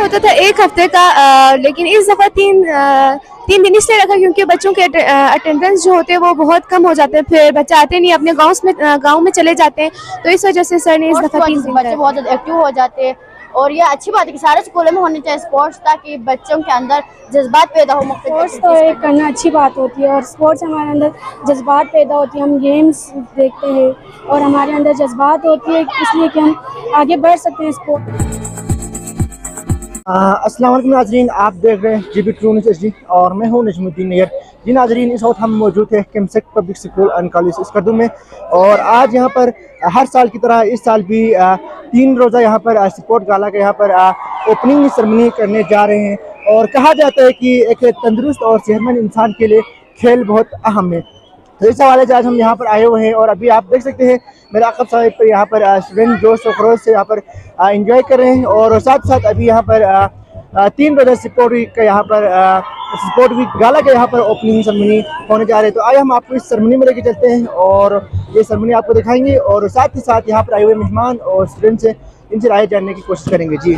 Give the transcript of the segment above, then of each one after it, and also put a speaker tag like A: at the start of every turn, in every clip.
A: होता था एक हफ्ते का, लेकिन इस दफ़ा तीन दिन इसलिए रखा क्योंकि बच्चों के अटेंडेंस जो होते हैं वो बहुत कम हो जाते हैं, फिर बच्चे आते नहीं, अपने गाँव में चले जाते हैं, तो इस वजह से सर ने इस दफ़ा 3 दिन
B: बच्चे बहुत ज़्यादा एक्टिव हो जाते हैं। और ये अच्छी बात है कि सारे स्कूलों में होने चाहिए स्पोर्ट्स, ताकि बच्चों के अंदर जज्बात पैदा हो।
C: स्पोर्ट्स तो एक करना अच्छी बात होती है और स्पोर्ट्स हमारे अंदर जज्बात पैदा होती है, हम गेम्स देखते हैं और हमारे अंदर जज्बात होती है, इसलिए कि हम आगे बढ़ सकते हैं स्पोर्ट्स।
D: अस्सलाम वालेकुम नाजरीन, आप देख रहे हैं GB ट्रू न्यूज़ HD और मैं हूं नजमुद्दीन नैयर। जी नाजरीन, इस वक्त हम मौजूद हैं किमसेट public school and college Skardu में और आज यहां पर हर साल की तरह इस साल भी 3 रोज़ा यहां पर स्पोर्ट गाला का यहां पर ओपनिंग सेरेमनी करने जा रहे हैं। और कहा जाता है कि एक तंदुरुस्त और सेहतमंद इंसान के लिए खेल बहुत अहम है, तो इस हवाले से आज हम यहाँ पर आए हुए हैं। और अभी आप देख सकते हैं मेरे आकब साहब पर यहाँ पर स्टूडेंट जोश और खरोश से यहाँ पर एंजॉय कर रहे हैं और साथ साथ अभी यहाँ पर 3 बजे स्पोर्ट वीक का यहाँ पर स्पोर्ट वीक गाला का यहाँ पर ओपनिंग सेरेमनी होने जा रहे हैं। तो आइए हम आपको इस सेरेमनी में लेके चलते हैं और ये सेरेमनी आपको दिखाएंगे और साथ ही साथ यहाँ पर आए हुए मेहमान और स्टूडेंट से इनसे राय जानने की कोशिश करेंगे। जी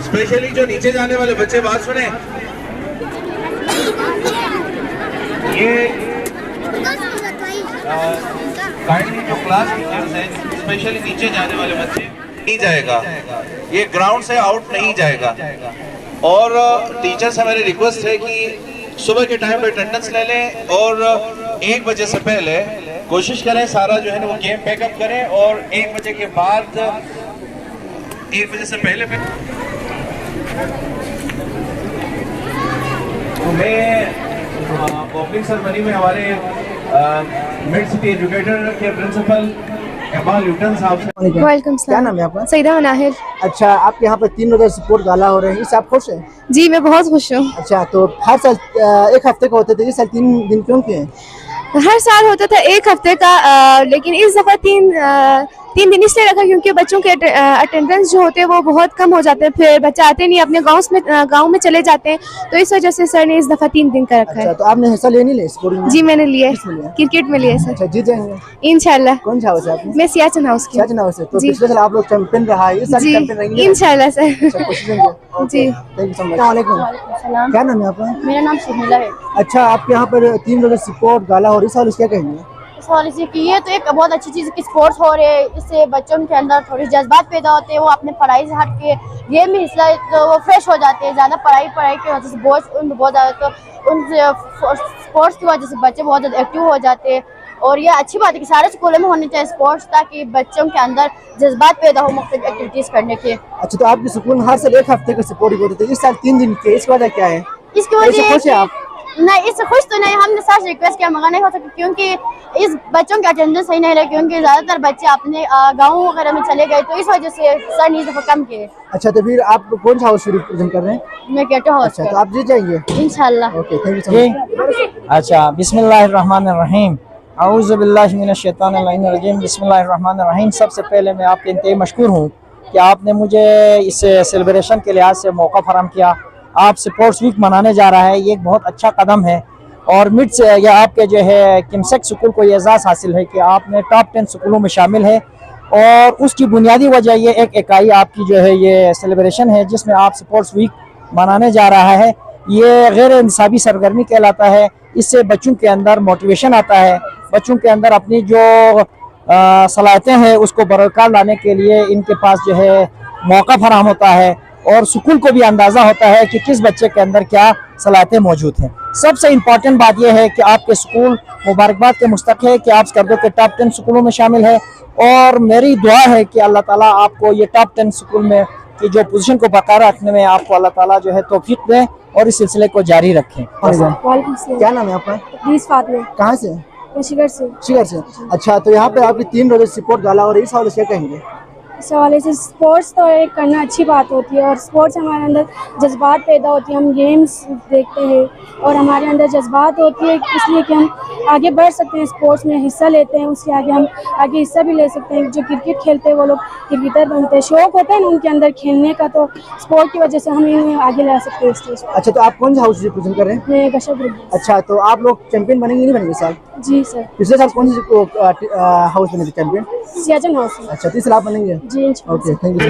E: स्पेशली जो नीचे जाने वाले बच्चे बात सुने, ये काइंडली जो क्लास टीचर्स हैं, स्पेशली नीचे जाने वाले बच्चे नहीं जाएगा, ये ग्राउंड से आउट नहीं जाएगा। और टीचर से मेरी रिक्वेस्ट है कि सुबह के टाइम पे अटेंडेंस ले लें और 1 बजे से पहले कोशिश करें सारा जो है ना वो गेम पैकअप करें और 1 बजे के बाद 1 बजे से पहले ओपनिंग सेरेमनी में हमारे मिड सिटी एजुकेटर के प्रिंसिपल इकबाल ल्यूटन साहब से।
A: वेलकम।
D: क्या नाम है आपका?
A: सईदा नाहिद।
D: अच्छा, आप यहाँ पर 3 रोज़ा स्पोर्ट गाला हो रहे हैं, इससे आप खुश हैं?
A: जी मैं बहुत खुश हूँ।
D: अच्छा, तो हर साल 1 हफ्ते का होते थे, इस साल 3 दिन क्यों किए?
A: हर साल होता था एक हफ्ते का, लेकिन इस दफ़ा 3 दिन इसलिए रखा क्योंकि बच्चों के अटेंडेंस जो होते हैं वो बहुत कम हो जाते हैं, फिर बच्चे आते नहीं, अपने गाँव में चले जाते हैं, तो इस वजह से सर ने इस दफ़ा 3 दिन का रखा है।
D: अच्छा, तो आपने हिस्सा ले नहीं लिया स्पोर्ट में?
A: जी मैंने लिए,
D: लिया?
A: क्रिकेट में लिए सर।
D: अच्छा, जीत जाएंगे
A: इंशाल्लाह।
D: कौन सा हाउस है आपने?
A: मैं सियाचिन हाउस की।
D: सियाचिन हाउस है, तो
A: जी।
D: पिछले साल आप लोग चैंपियन रहा है, इस साल चैंपियन रहेंगे
A: इंशाल्लाह सर।
D: अच्छा, कोशिश करेंगे।
A: जी,
D: थैंक यू सो मच। अस्सलाम वालेकुम। क्या नाम है आपका?
B: मेरा नाम सुहेला है।
D: अच्छा, आपके यहाँ पर 3 रोज़ा स्पोर्ट गाला और इस साल क्या कहेंगे?
B: इस हवाले से कि ये तो एक बहुत अच्छी चीज़ है कि स्पोर्ट्स हो रहे हैं, इससे बच्चों के अंदर थोड़ी जज्बात पैदा होते हैं, वो अपने पढ़ाई से हट के गेम में हिस्सा तो वो फ्रेश हो जाते हैं। ज़्यादा पढ़ाई की वजह से बोझ उनको बहुत ज़्यादा, तो उन स्पोर्ट्स की वजह से बच्चे बहुत ज़्यादा एक्टिव हो जाते हैं। और ये अच्छी बात है कि सारे स्कूलों में होने चाहिए स्पोर्ट्स, ताकि बच्चों के अंदर जज्बात पैदा हो मुख्तलिफ एक्टिविटीज़ करने के।
D: अच्छा, तो आपके स्कूल में हर साल 1 हफ्ते का स्पोर्ट होते थे, इस साल 3 दिन के, इसकी वजह क्या है?
B: इसकी वजह
D: खुश है आप?
B: नहीं, इससे खुश तो नहीं, हमने सर से रिक्वेस्ट किया मगर नहीं हो सकता क्योंकि इस बच्चों के अटेंडेंस सही नहीं रहे, क्योंकि ज़्यादातर बच्चे अपने गाँव वगैरह में चले गए, तो इस वजह से सर ने इस दफ़ा कम किए।
D: अच्छा, तो फिर आप कौन सा हाउस रिप्रेजेंट कर रहे हैं?
B: मैं कहता हूँ
D: अच्छा, तो आप जीत जाएंगे
B: इंशाल्लाह।
D: Okay, thank you so much.
F: अच्छा, बिस्मिल्लाहिर्रहमानिर्रहीम, औज़ु बिल्लाहि मिनश्शैतानिर्रजीम, बिस्मिल्लाहिर्रहमानिर्रहीम। सबसे पहले मैं आपके इंतहाई मशकूर हूँ कि आपने मुझे इस सेलिब्रेशन के लिहाज से मौका फराहम किया। आप स्पोर्ट्स वीक मनाने जा रहा है, ये एक बहुत अच्छा कदम है और मिड से या आपके जो है किमसेट स्कूल को ये एजाज़ हासिल है कि आपने टॉप 10 स्कूलों में शामिल है और उसकी बुनियादी वजह ये एक इकाई आपकी जो है ये सेलिब्रेशन है जिसमें आप स्पोर्ट्स वीक मनाने जा रहा है। ये गैर इंसाबी सरगर्मी कहलाता है, इससे बच्चों के अंदर मोटिवेशन आता है, बच्चों के अंदर अपनी जो सलाहियतें हैं उसको बरकरार लाने के लिए इनके पास जो है मौका फराहम होता है और स्कूल को भी अंदाज़ा होता है कि किस बच्चे के अंदर क्या सलाहियतें मौजूद हैं। सबसे इम्पॉर्टेंट बात यह है कि आपके स्कूल मुबारकबाद के मुस्तक है कि आप स्कर्दो के टॉप 10 स्कूलों में शामिल है और मेरी दुआ है कि अल्लाह ताला आपको ये टॉप 10 स्कूल में की जो पोजीशन को बरकरार रखने में आपको अल्लाह ताला जो है तौफीक दें और इस सिलसिले को जारी रखें।
C: वालेकुम सलाम।
D: क्या नाम है आपका?
C: प्लीज फातिमा।
D: कहाँ से?
C: मैं शिगर से।
D: शिगर से। अच्छा, तो यहाँ पे आपकी 3 रोज़े स्पोर्ट डाला और इस हवाले से क्या कहेंगे?
C: इस हवाले से स्पोर्ट्स तो एक करना अच्छी बात होती है और स्पोर्ट्स हमारे अंदर जज्बात पैदा होती है। हम गेम्स देखते हैं और हमारे अंदर जज्बात होती है इसलिए कि हम आगे बढ़ सकते हैं, स्पोर्ट्स में हिस्सा लेते हैं, उसके आगे हम आगे हिस्सा भी ले सकते हैं। जो क्रिकेट खेलते हैं वो लोग क्रिकेटर बनते हैं, शौक होता है ना उनके अंदर खेलने का, तो स्पोर्ट की वजह से हम इन्हें आगे ला सकते हैं स्टेज पर।
D: अच्छा, तो आप कौन सा हाउस रिप्रेजेंट कर रहे हैं?
C: मैं गशा ग्रुप।
D: अच्छा, तो आप लोग चैंपियन बनेंगे नहीं बनेंगे इस साल?
C: जी सर।
D: पिछले साल कौन सी हाउस बने थे चैंपियन?
C: सियाचन हाउस।
D: अच्छा, तो इस साल आप बनेंगे?
C: जी इंशाल्लाह।
D: Okay, thank you.